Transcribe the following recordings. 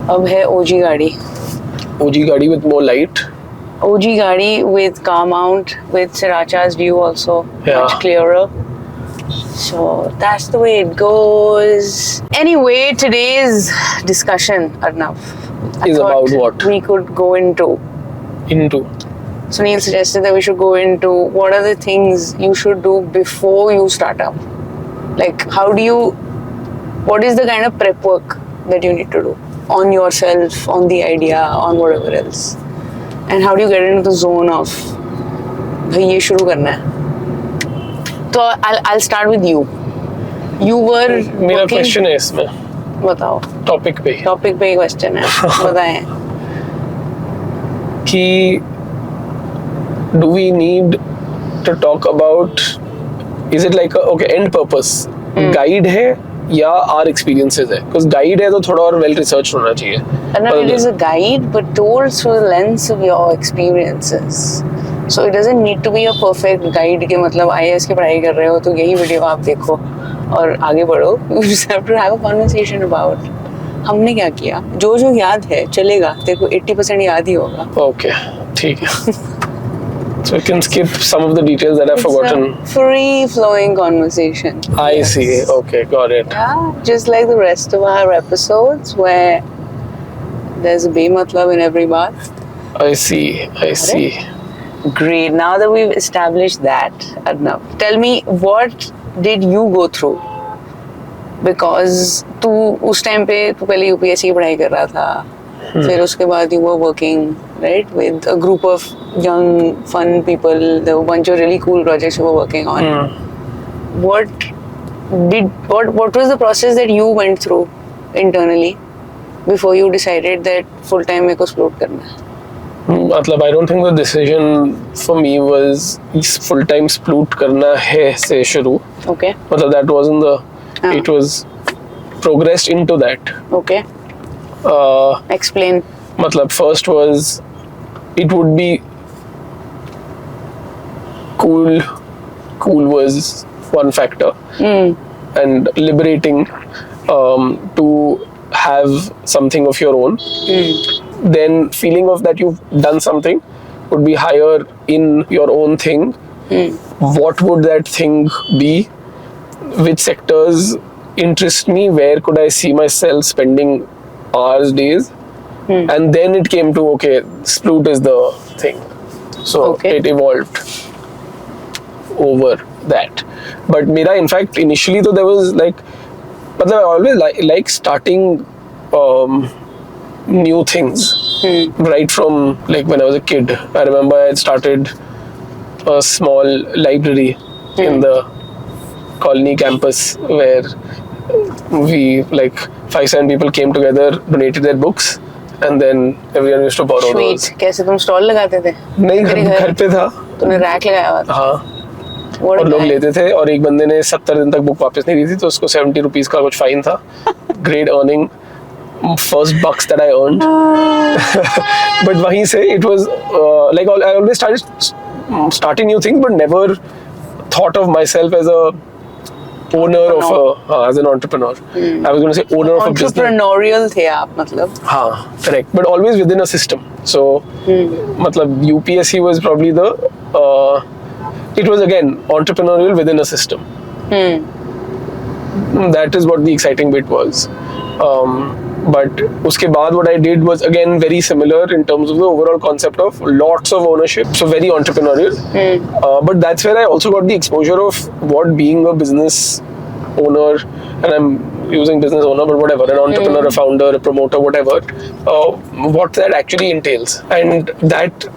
अब है OG गाड़ी. OG गाड़ी with more light. OG गाड़ी with car mount, with Sriracha's view also much clearer. So that's the way it goes. Anyway, today's discussion, Arnav, is about what? We could go into. Sunil suggested that we should go into what are the things you should do before you start up. Like, what is the kind of prep work that you need to do on yourself, on the idea, on whatever else? And how do you get into the zone of, bhai ye shuru karna hai? So I'll start with you. You were मेरा question है इसमें. बताओ. Topic पे ही question है. बताएं. कि do we need to talk about, is it like a end purpose? Guide है या our experiences है? Because guide है तो थोड़ा और well researched होना चाहिए. And it is a guide but told through the lens of your experiences. So it doesn't need to be a perfect guide के मतलब IAS की पढ़ाई कर रहे हो तो यही वीडियो आप देखो और आगे बढ़ो. You just have to have a conversation about हमने क्या किया. जो याद है चलेगा. तेरे को 80% याद ही होगा. Okay, ठीक है. So we can skip some of the details that I've forgotten. It's a free-flowing conversation. I see. Okay, got it. Yeah, just like the rest of our episodes where there's a bematlab in every baat. I see. Great. Now that we've established that, Arnav, tell me, what did you go through? Because तू उस time पे तू पहले UPSC की पढ़ाई कर रहा था, फिर उसके बाद you were working, right, with a group of young, fun people. There were a bunch of really cool projects you were working on. What was the process that you went through internally before you decided that full time मेरे को explore करना है? मतलब I don't think the decision for me was full time sploot करना है से शुरू. Okay. मतलब that wasn't it was progressed into that. Okay. Explain. मतलब first was it would be cool was one factor and liberating to have something of your own. Then feeling of that you've done something would be higher in your own thing. What would that thing be? Which sectors interest me? Where could I see myself spending hours, days? And then it came to, okay, Sploot is the thing. So it evolved over that. But mera, in fact, initially though there was like, I always like starting new things. Right from like when I was a kid. I remember I had started a small library in the colony campus where we like 5-7 people came together, donated their books, and then everyone used to borrow those. कैसे तुम stall लगाते थे? नहीं, घर पे था. तूने rack लगाया हुआ था? हाँ. और लोग लेते थे और एक बंदे ने 70 दिन तक बुक वापस नहीं दी थी तो उसको 70 रुपीस का कुछ फाइन था. Great earning. First bucks that I earned. But wahin se it was like I always starting new things but never thought of myself as a owner of as an entrepreneur. I was going to say owner of a business. Entrepreneurial the aap matlab. हाँ, correct. But always within a system. So matlab UPSC was probably it was again entrepreneurial within a system. That is what the exciting bit was. But uske baad what I did was again very similar in terms of the overall concept of lots of ownership, so very entrepreneurial. But that's where I also got the exposure of what being a business owner, and I'm using business owner, but whatever, an entrepreneur, a founder, a promoter, whatever, what that actually entails. And that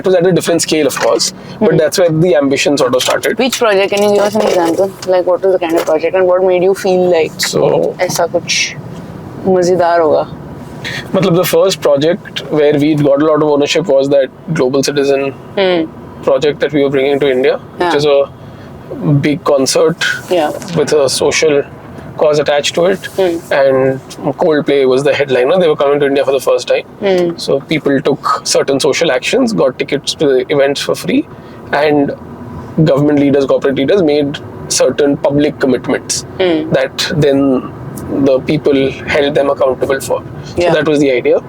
was at a different scale, of course, but that's where the ambition sort of started. Which project? Can you give us an example? Like, what was the kind of project and what made you feel like ऐसा कुछ मजेदार होगा? मतलब the first project where we got a lot of ownership was that Global Citizen project that we were bringing to India, which is a big concert with a social cause attached to it, and Coldplay was the headliner. They were coming to India for the first time, so people took certain social actions, got tickets to the events for free, and government leaders, corporate leaders made certain public commitments that then the people held them accountable for. So Yeah. that was the idea.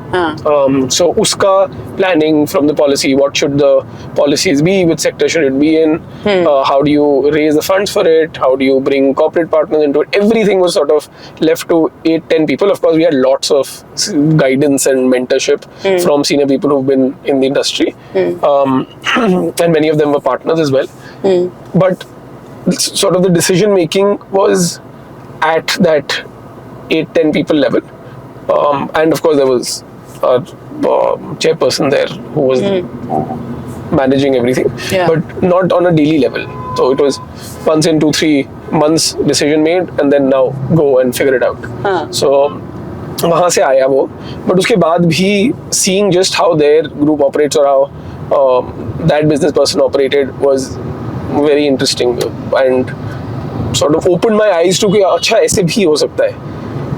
So uska planning from the policy, what should the policies be, which sector should it be in, how do you raise the funds for it, how do you bring corporate partners into it, everything was sort of left to 8-10 people. Of course, we had lots of guidance and mentorship from senior people who've been in the industry, and many of them were partners as well. But sort of the decision making was at that 8-10 people level, and of course there was a chairperson there who was managing everything, Yeah. but not on a daily level. So it was once in 2-3 months decision made, and then now go and figure it out. So वहाँ से आया वो, but उसके बाद भी seeing just how their group operates or how that business person operated was very interesting, and sort of opened my eyes to कि अच्छा ऐसे भी हो सकता है.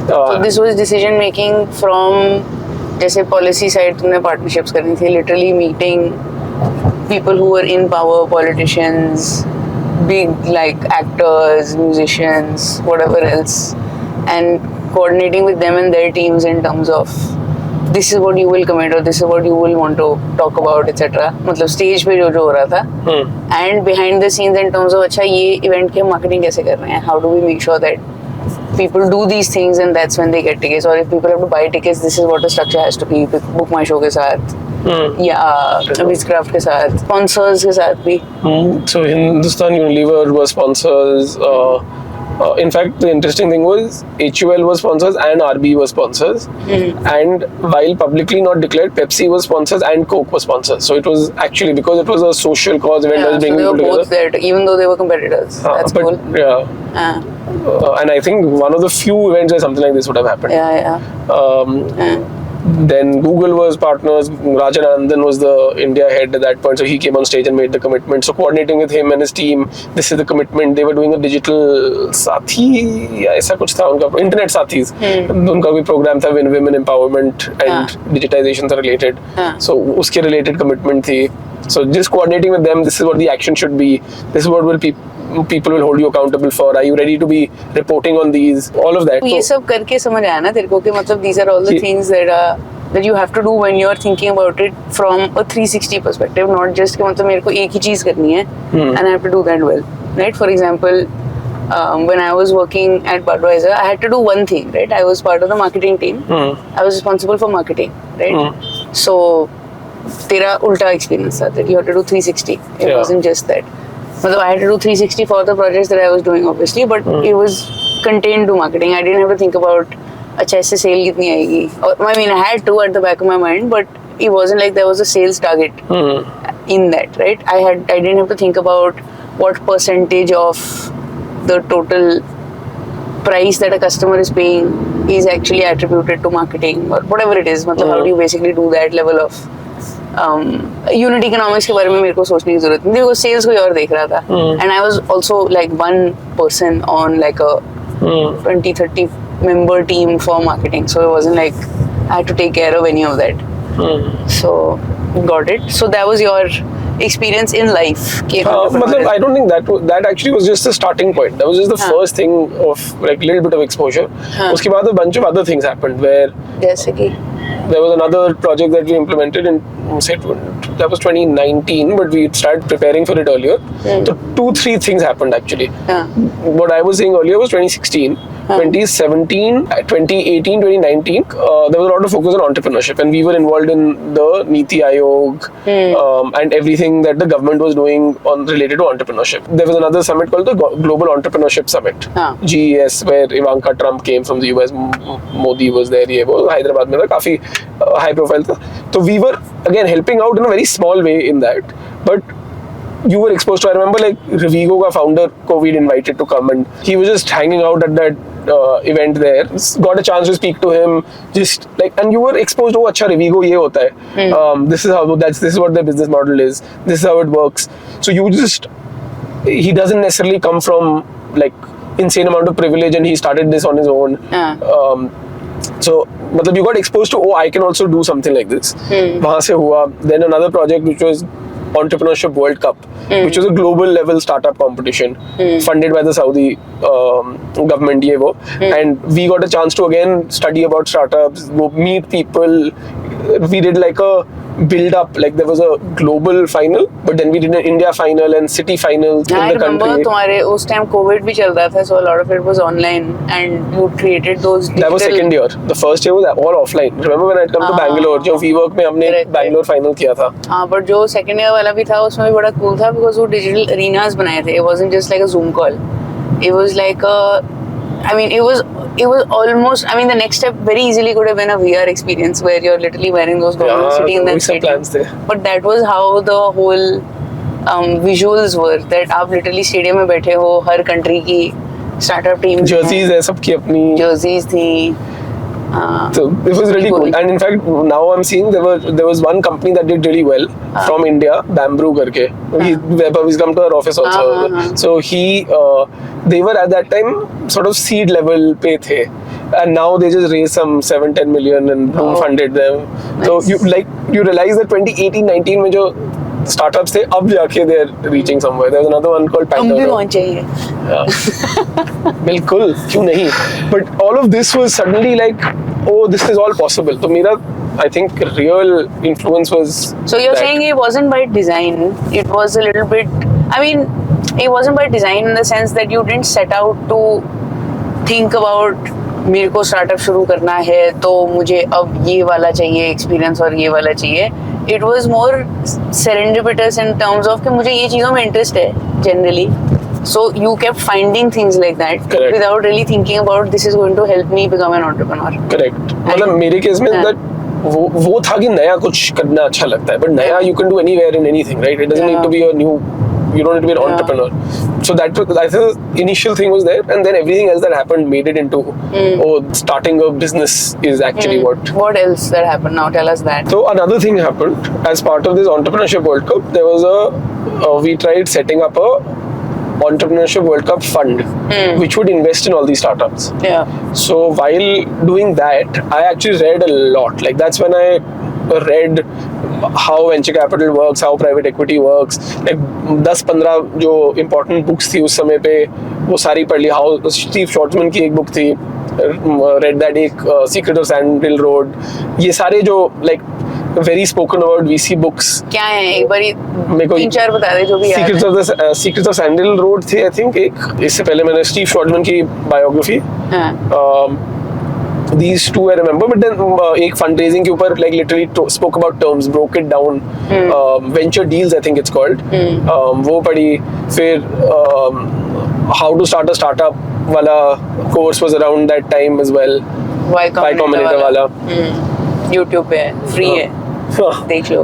So this was decision making from, जैसे policy side तुमने partnerships करनी थी, literally meeting people who were in power, politicians, big like actors, musicians, whatever else, and coordinating with them and their teams in terms of this is what you will commit or this is what you will want to talk about, etc. मतलब stage पे जो हो रहा था, and behind the scenes in terms of अच्छा ये event की marketing कैसे कर रहे हैं, how do we make sure that people do these things and that's when they get tickets, or if people have to buy tickets, this is what the structure has to be, book my show के साथ, या Bizcraft के साथ, sponsors के साथ भी. So Hindustan Unilever was sponsors. In fact, the interesting thing was HUL was sponsors and RB was sponsors, and while publicly not declared, Pepsi was sponsors and Coke was sponsors. So it was actually, because it was a social cause event, Yeah, was so bringing they were people both together. there, even though they were competitors. That's but, cool. Yeah. And I think one of the few events where something like this would have happened. Yeah. Then Google was partners. Rajan Anandan was the India head at that point, so he came on stage and made the commitment. So coordinating with him and his team, this is the commitment. They were doing a digital साथी या ऐसा कुछ था उनका, internet साथीज, उनका कोई program था women empowerment and digitization से related. So उसके related commitment थी. So just coordinating with them, this is what the action should be. This is what will people will hold you accountable for. Are you ready to be reporting on these? All of that. ये सब करके समझ आया ना तेरे को कि मतलब these are all the things that you have to do when you're thinking about it from a 360 perspective, not just कि मतलब मेरे को एक ही चीज करनी है and I have to do that well, right? For example, when I was working at Budweiser, I had to do one thing, right? I was part of the marketing team. I was responsible for marketing, right? So तेरा उल्टा experience था that you had to do 360. It wasn't just that. मतलब I had to do 360 for the projects that I was doing, obviously, but it was contained to marketing. I didn't have to think about अच्छा इससे sale कितनी आएगी. I mean, I had to at the back of my mind, but it wasn't like there was a sales target in that, right? I didn't have to think about what percentage of the total price that a customer is paying is actually attributed to marketing or whatever it is. मतलब how do you basically do that level of unit economics के बारे में मेरे को सोचने की जरूरत नहीं थी, सेल्स कोई और देख रहा था. And I was also like one person on like a 20-30 member team for marketing, so it wasn't like I had to take care of any of that. So got it. So that was your experience in life. I don't think that actually was just the starting point. That was just the first thing of like little bit of exposure. उसके बाद a bunch of other things happened where जैसे कि there was another project that we implemented in that was 2019, but we started preparing for it earlier. So 2-3 things happened actually. What I was saying earlier was 2016. 2017, 2018, 2019, there was a lot of focus on entrepreneurship, and we were involved in the Niti Aayog and everything that the government was doing related to entrepreneurship. There was another summit called the Global Entrepreneurship Summit, GES, where Ivanka Trump came from the US, Modi was there, ये वो Hyderabad में था, काफी high profile था. So we were again helping out in a very small way in that, but you were exposed to, I remember like Revigo ka founder ko we'd invited to come, and he was just hanging out at that event there, got a chance to speak to him, just like, and you were exposed to acha Revigo ye hota hai, this is what their business model is, this is how it works. So you just, he doesn't necessarily come from like insane amount of privilege and he started this on his own. So मतलब you got exposed to, I can also do something like this. वहाँ से हुआ. Then another project which was Entrepreneurship World Cup, which was a global level startup competition funded by the Saudi government. ये वो, and we got a chance to again study about startups, go meet people. We did like a build up, like there was a global final, but then we did an India final and city finals in I the remember country. तुम्हारे उस time COVID भी चल रहा था, so a lot of it was online, and you created those digital. That was second year. The first year was all offline. Remember when I had come to Bangalore, जो WeWork में हमने Correct. Bangalore final किया था. हाँ, but जो second year वाला भी था उसमें भी बड़ा cool था because वो digital arenas बनाए थे. It wasn't just like a Zoom call. It was like a, I mean, it was almost, I mean, the next step very easily could have been a VR experience where you're literally wearing those goggles, sitting in that वही सब stadium. plans थे. But that was how the whole visuals were, that आप literally stadium में बैठे हो, हर country की startup team Jerseys है सबकी अपनी. jerseys थी. So it was really cool. And in fact, now I'm seeing there was one company that did really well from India, Bamboo करके. He's come to our office also. So they were at that time sort of seed level पे थे. And now they just raised some 7-10 million and Bloom funded them. So Nice. you realize that 2018-19 में जो startups थे, अब जाके they're reaching somewhere. There's another one called हम भी Pandora. वहाँ चाहिए. बिल्कुल, क्यों नहीं? But all of this was suddenly like, oh, this is all possible. तो मेरा, I think, real influence was. So you're that. saying it wasn't by design, it was a little bit, I mean, it wasn't by design in the sense that you didn't set out to think about मेरे को startup शुरू करना है तो मुझे अब ये वाला चाहिए एक्सपीरियंस और ये वाला चाहिए. It was more serendipitous in terms of कि मुझे ये चीज़ों में इंटरेस्ट है generally. So you kept finding things like that. Correct. Without really thinking about this is going to help me become an entrepreneur. Correct. मतलब मेरे case में Yeah. that वो था कि नया कुछ करना अच्छा लगता है, but नया you can do anywhere in anything, right? It doesn't need to be a new. You don't need to be an entrepreneur. So I think the initial thing was there, and then everything else that happened made it into starting a business is actually what. What else that happened now? Tell us that. So another thing happened as part of this Entrepreneurship World Cup. There was we tried setting up a Entrepreneurship World Cup fund, which would invest in all these startups. Yeah. So while doing that, I actually read a lot. Like that's when I read how venture capital works, how private equity works. Like 10-15 जो important books थी उस समय पे वो सारी पढ़ ली. How Steve Schwarzman की एक book थी. Read that एक Secret of Sand Hill Road. ये सारे जो like very spoken about VC books. क्या है एक बारी मेरे को 3-4 बता दे जो भी याद है. Secrets of Sand Hill Road थी I think एक. इससे पहले मैंने Steve Schwarzman की biography. हाँ. These two I remember, but then एक fundraising के ऊपर like literally spoke about terms, broke it down, venture deals I think it's called. वो पढ़ी. फिर how to start a startup वाला course was around that time as well. Y Combinator वाला. YouTube पे है, free है, देख लो.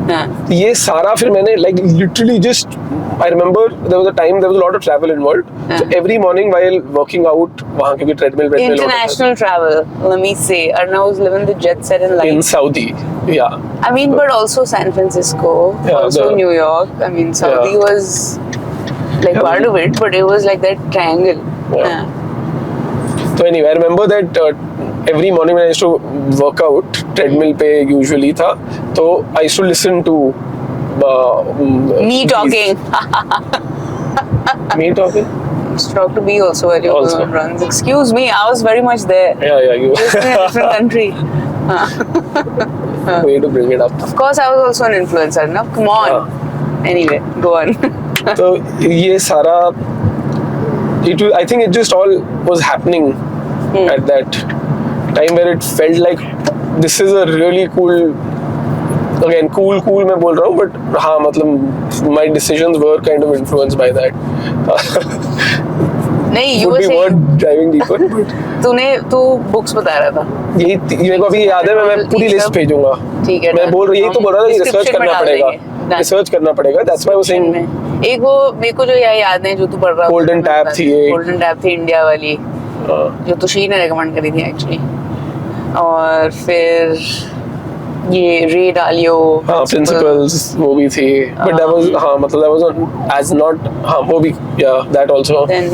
हाँ. ये सारा फिर मैंने like literally just I remember there was a time there was a lot of travel involved. So every morning while working out वहाँ क्योंकि treadmill International travel, let me say. Arnav was living the jet set in life. in Saudi, yeah. I mean, but also San Francisco, Yeah, also New York. I mean, Saudi Yeah. was like part of it, but it was like that triangle. Yeah. So anyway, I remember that every morning when I used to work out, treadmill पे usually था, तो I used to listen to Me talking. Me talking? Used to talk to me also while you were Also. on runs. Excuse me, I was very much there. Yeah, you. Just in a different country. Way to bring it up. Of course, I was also an influencer. Now, come on. Anyway, go on. So ये सारा, I think it just all was happening at that time where it felt like this is a really cool. Again, cool मैं बोल रहा हूँ, but हाँ मतलब my decisions were kind of influenced by that. नहीं, you Would were be saying. worth driving deeper. But तू books बता रहा था. यही मेरे को अभी याद है, मैं पूरी लिस्ट भेजूंगा. ठीक है. मैं बोल यही तो बोल रहा था कि रिसर्च Description में करना डाल पड़ेगा. देंगे. रिसर्च करना पड़ेगा. That's why I was saying. एक वो मेरे को जो याद है जो तू पढ़ रहा था. Golden Tap थी एक. Golden Tap थी इंडिया वाली, जो तुषार ने रेकमेंड करी थी एक्चुअली. और फिर ये रे डालियो. हाँ, principles वो भी थी. But that was हाँ मतलब that was as not हाँ वो भी yeah that also. Then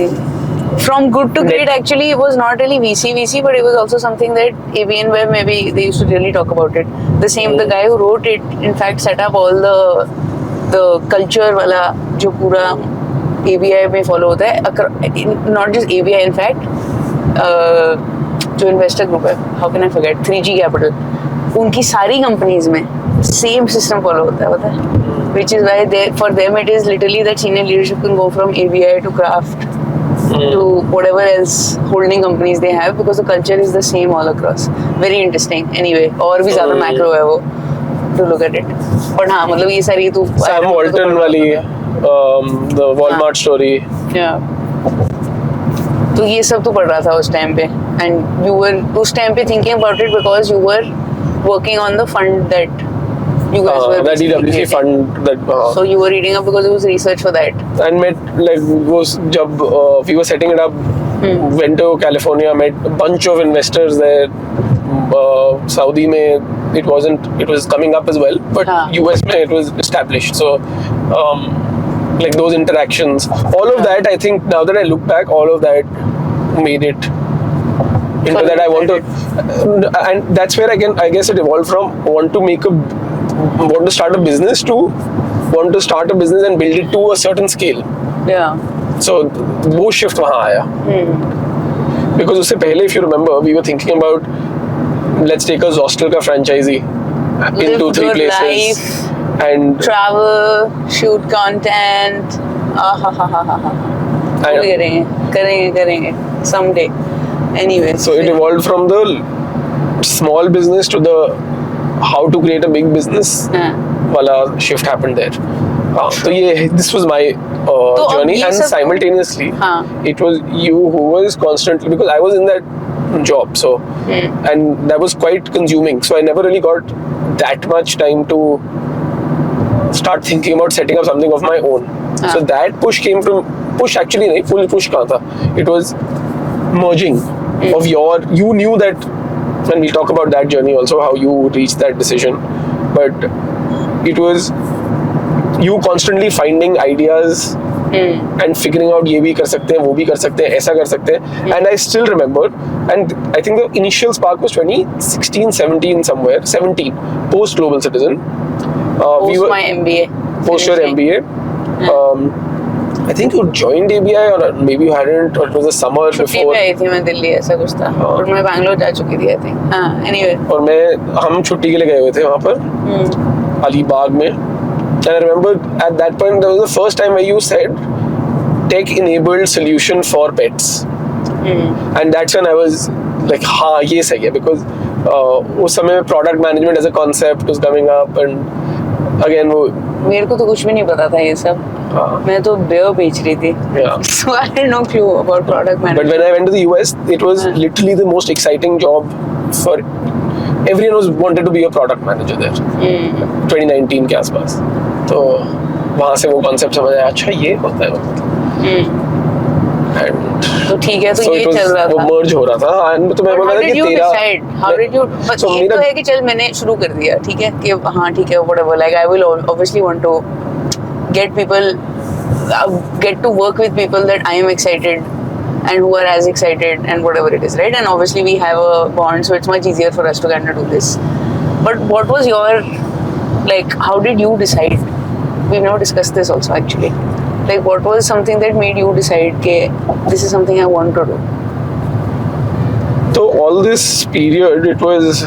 from good to great actually it was not really VC, but it was also something that ABN where maybe they used to really talk about it. The guy who wrote it in fact set up all the culture वाला जो पूरा ABI में follow होता है, not just ABI in fact, जो investor group है, how can I forget, 3G capital, उनकी सारी कंपनीज में सेम सिस्टम फॉलो होता है, पता है, which is why for them it is literally that senior leadership can go from ABI to craft to whatever else holding companies they have, because the culture is the same all across. Very interesting. Anyway, और भी ज़्यादा macro है वो to look at it. But हाँ, मतलब ये सारी तो Sam Walton वाली the Walmart story. Yeah. तो ये सब तो पढ़ रहा था उस टाइम पे, and you were उस टाइम पे thinking about it because you were working on the fund that you guys were that DWC fund that so you were reading up because it was research for that. And met like was jab we were setting it up, went to California, met a bunch of investors there. Saudi mein it was coming up as well, but US mein it was established, so like those interactions, all of that, I think now that I look back, all of that made it into that I want to, and that's where I guess it evolved from want to start a business to want to start a business and build it to a certain scale. Yeah. So वो shift वहाँ आया. Because उससे पहले, if you remember, we were thinking about let's take a Zostel का franchisee in 2-3 places life, and travel, shoot content. वो भी करेंगे someday. Anyway. So it evolved from the small business to the how to create a big business wala shift happened there. So this was my journey, and simultaneously it was you who was constantly, because I was in that job, so and that was quite consuming, so I never really got that much time to start thinking about setting up something of my own. So that push actually nahi, full push kahan tha, it was merging of you knew that, and we'll talk about that journey also, how you reached that decision, but it was you constantly finding ideas and figuring out ये भी कर सकते हैं, वो भी कर सकते हैं, ऐसा कर सकते हैं. And I still remember, and I think the initial spark was 2016, 17 somewhere, 17, post Global Citizen. Post my MBA. Post your MBA. I think you joined ABI, or maybe you hadn't, or it was a summer before. छुट्टी पे आई थी मैं दिल्ली, ऐसा कुछ था, और मैं बैंगलोर जा चुकी थी, I think. Anyway. और हम छुट्टी के लिए गए हुए थे वहाँ पर अलीबाग में. And I remember at that point that was the first time where you said tech-enabled solution for pets, and that's when I was like, हाँ ये सही है, because उस समय product management as a concept was coming up, and again वो मेरे को तो कुछ भी नहीं पता था ये सब. मैं तो beer बेच रही थी. So I had no clue about product management. But when I went to the US, it was literally the most exciting job for everyone who wanted to be a product manager there. 2019 के आसपास. तो वहाँ से वो concept समझ आया, अच्छा ये होता है. And तो ठीक है, तो so ये चल रहा था. वो merge हो रहा था, and तो मैं बोल रहा था कि तेरा. How did you? बस ये तो है कि चल मैंने शुरू कर दिया, ठीक है, कि हाँ ठीक है, whatever. Like I will obviously want to get to work with people that I am excited and who are as excited and whatever it is, right? And obviously we have a bond, so it's much easier for us to kind of do this. But what was your, like, how did you decide? We've never discussed this also actually. Like, what was something that made you decide that this is something I want to do? So all this period, it was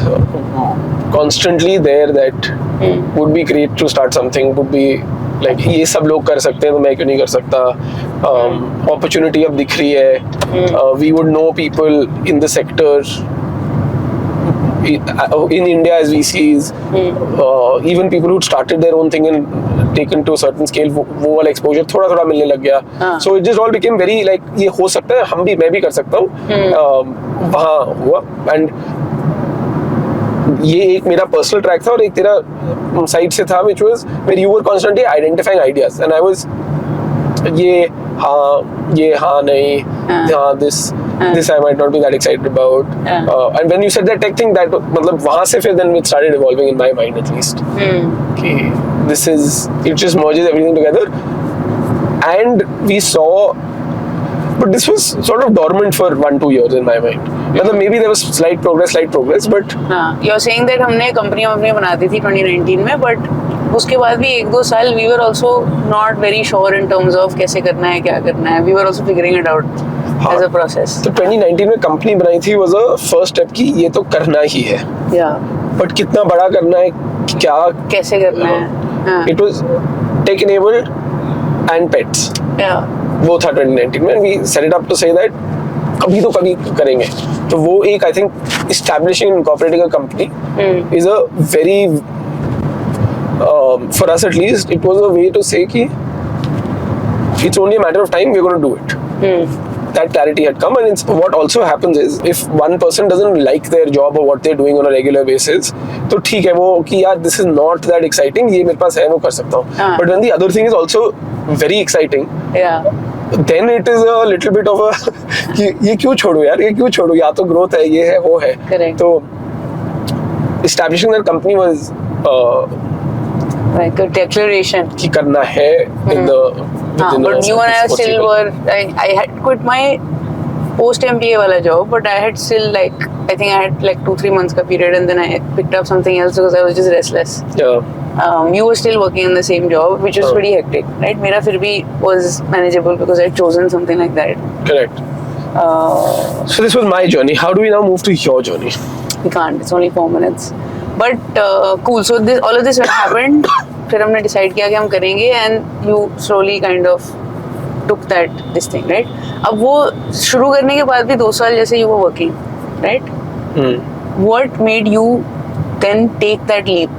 constantly there that would be great to start something, would be like ये सब लोग कर सकते हैं तो मैं क्यों नहीं कर सकता. Opportunity अब दिख रही है. We would know people in the sector in India as VCs, even people who started their own thing and taken to a certain scale, वो वाला exposure थोड़ा थोड़ा मिलने लग गया. So it just all became very like ये हो सकता है, मैं भी कर सकता हूँ. वहाँ हुआ, and ये एक मेरा पर्सनल ट्रैक था और एक तेरा साइड से था, which was where you were constantly identifying ideas, and I was ये हाँ नहीं, this I might not be that excited about. And when you said that tech thing, that मतलब वहाँ से फिर then it started evolving in my mind at least. Okay, it just merges everything together, and we saw. But this was sort of dormant for 1-2 years in my mind. Maybe there was slight progress, but you're saying that हमने company बना दी थी 2019 में, but उसके बाद भी 1-2 साल we were also not very sure in terms of कैसे करना है, क्या करना है. We were also figuring it out as a process. तो 2019 में कंपनी बनाई थी was a first step कि ये तो करना ही है. Yeah. बट कितना बड़ा करना है, क्या कैसे करना है. हाँ. It was tech enabled and pets. Yeah. वो था 2019 में. We set it up to say that कभी तो कभी करेंगे. तो वो एक I think establishing and incorporating a company is a very for us at least it was a way to say कि it's only a matter of time we're going to do it. That clarity had come, and it's, what also happens is if one person doesn't like their job or what they're doing on a regular basis, तो ठीक है वो कि यार this is not that exciting, ये मेरे पास है वो कर सकता हूँ. But when the other thing is also very exciting, Yeah. then it is a little bit of a कि ये क्यों छोड़ू यार, ये क्यों छोड़ू, या तो growth है, ये है, वो है. Correct. तो establishing that company was like a declaration. कि करना है in the within But a you and I still foreseeable. were. I had quit my post MBA wala job, but I had still like I think I had like 2-3 months ka period, and then I picked up something else because I was just restless. Yeah. You were still working in the same job, which was pretty hectic, right? Mera fir bhi was manageable because I'd chosen something like that. Correct. So this was my journey. How do we now move to your journey? We can't. It's only 4 minutes. But cool. So this all of this when happened, फिर हमने decide किया कि हम करेंगे, and you slowly kind of took that this thing, right? अब वो शुरू करने के बाद भी 2 साल जैसे you were working, right? What made you then take that leap?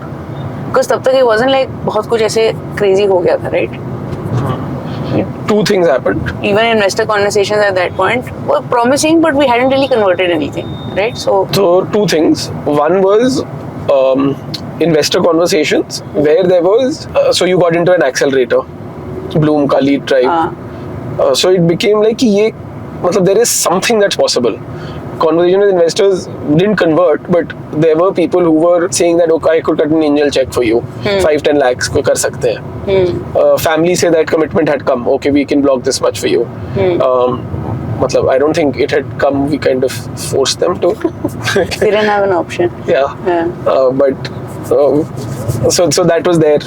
Because तब तक it wasn't like बहुत कुछ ऐसे crazy हो गया था, right? Two things happened. Even investor conversations at that point were promising, but we hadn't really converted anything, right? So Two things. One was investor conversations where there was so you got into an accelerator, Bloom का lead drive. So it became like कि ये मतलब there is something that's possible. Conversation with investors didn't convert, but there were people who were saying that okay, I could cut an angel check for you, 5-10 lakhs को कर सकते हैं. Family से that commitment had come. Okay, we can block this much for you. मतलब I don't think it had come. We kind of forced them to. they didn't have an option. Yeah. But so that was there.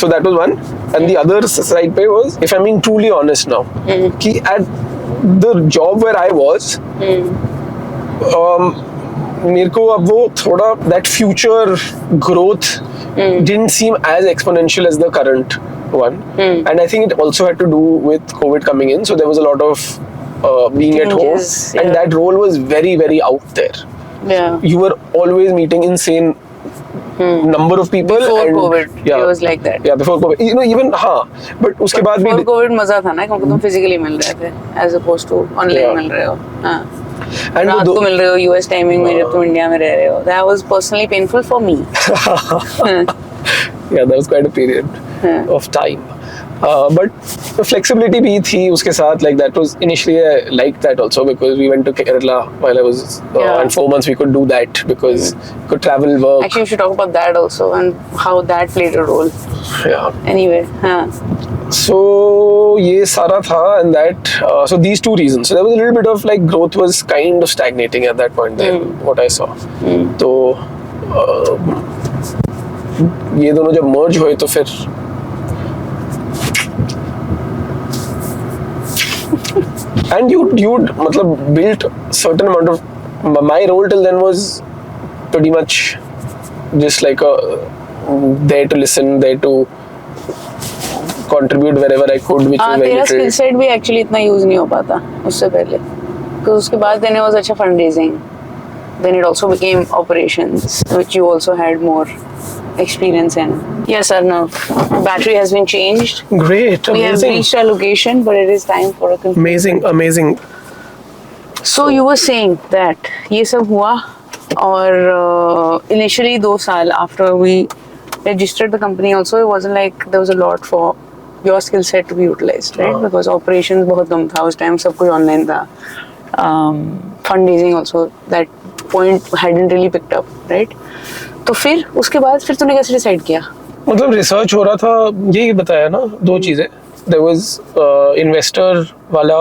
So that was one, and the other side pay was, if I'm being truly honest now, कि at the job where I was, मेरे को अब वो थोड़ा that future growth didn't seem as exponential as the current one, and I think it also had to do with COVID coming in. So there was a lot of being Changes, at home, and yeah. that role was very, very out there. Yeah. You were always meeting insane number of people. Before and, COVID, yeah, it was like that. Yeah, before COVID. You know, even हाँ, but उसके बाद भी Before COVID मजा था ना, क्योंकि तुम physically मिल रहे थे, as opposed to online Yeah. मिल रहे हो. हाँ. and रात को मिल रहे हो US timing में जब तुम इंडिया में रह रहे हो. That was personally painful for me. yeah, that was quite a period of time. But flexibility भी थी उसके साथ, like that was initially I liked that also because we went to Kerala while I was Yeah. and 4 months we could do that because could travel, work. Actually, we should talk about that also and how that played a role. Yeah. Anyway, हाँ. So ये सारा था, and that so these two reasons. So there was a little bit of like growth was kind of stagnating at that point there, what I saw. तो ये दोनों जब merge हुए तो फिर and you'd मतलब built certain amount of, my role till then was pretty much just like a there to listen, there to contribute wherever I could, which was very तेरा little. skill set भी actually इतना use नहीं हो पाता उससे पहले. Because उसके बाद then it was अच्छा fundraising. Then it also became operations, which you also had more experience in. Yes, Arnav. Battery has been changed. Great, We have amazing, reached our location, but it is time for a conclusion. amazing. So you were saying that ये सब हुआ और initially 2 साल after we registered the company also, it wasn't like there was a lot for your skill set to be utilized, right? Because operations बहुत कम था उस time, सब कुछ online था. Fundraising also, that point hadn't really picked up, right? तो फिर उसके बाद फिर तूने कैसे decide किया? मतलब रिसर्च हो रहा था, यही बताया ना, 2 चीजें. There was investor वाला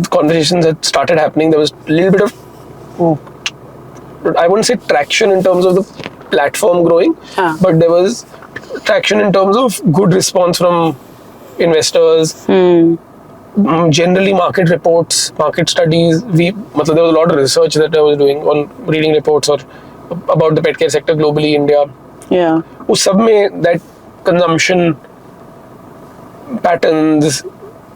conversations that started happening. There was a little bit of I wouldn't say traction in terms of the platform growing, हाँ. but there was traction in terms of good response from investors. Generally, market reports, market studies. There was a lot of research that I was doing on reading reports or about the pet care sector globally, India. Yeah. उस सब में that consumption patterns,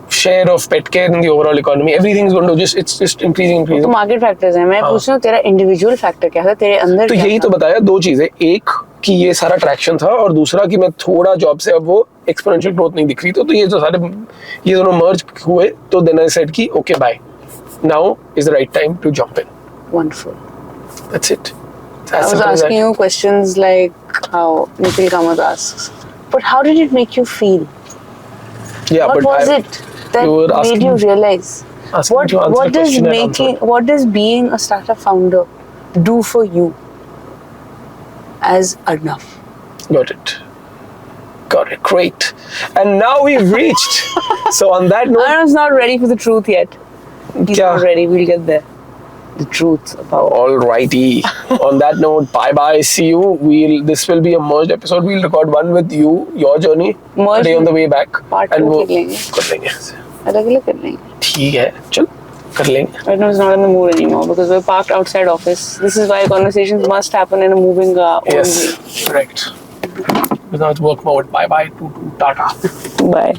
share of pet care in the overall economy, everything is going to it's just increasing. तो market factors हैं. मैं हाँ. पूछ रहा हूँ तेरा इंडिविजुअल फैक्टर क्या था तेरे अंदर. तो क्या यही था? तो बताया, दो चीजें, एक कि ये सारा ट्रैक्शन था और दूसरा कि मैं थोड़ा जॉब से अब वो एक्सपोनेंशियल ग्रोथ नहीं दिख रही. तो ये जो सारे ये दोनों मर्ज हुए तो देन आई सेड कि okay bye, now is the right time to jump in. Wonderful. That's it. I was asking you questions like how Nikhil Kamath asks, but how did it make you feel? Yeah, What but was it that you were made asking- you realize? asking What to answer what a does question and making answer. what does being a startup founder do for you as Arnav? Got it. Great. And now we've reached. So on that note, Arnav's not ready for the truth yet. He's क्या? not ready. We'll get there. The truth about. alrighty. On that note, bye bye. See you. This will be a merged episode. We'll record one with you, your journey, Merged today on the way back, part and two वो कर लेंगे. कर लेंगे. अलग-अलग कर लेंगे. ठीक है, चल कर लेंगे. Arnav's not in the mood anymore because we're parked outside office. This is why conversations must happen in a moving own Yes, way. correct. Because now it's work mode. Bye bye. Tata. Bye.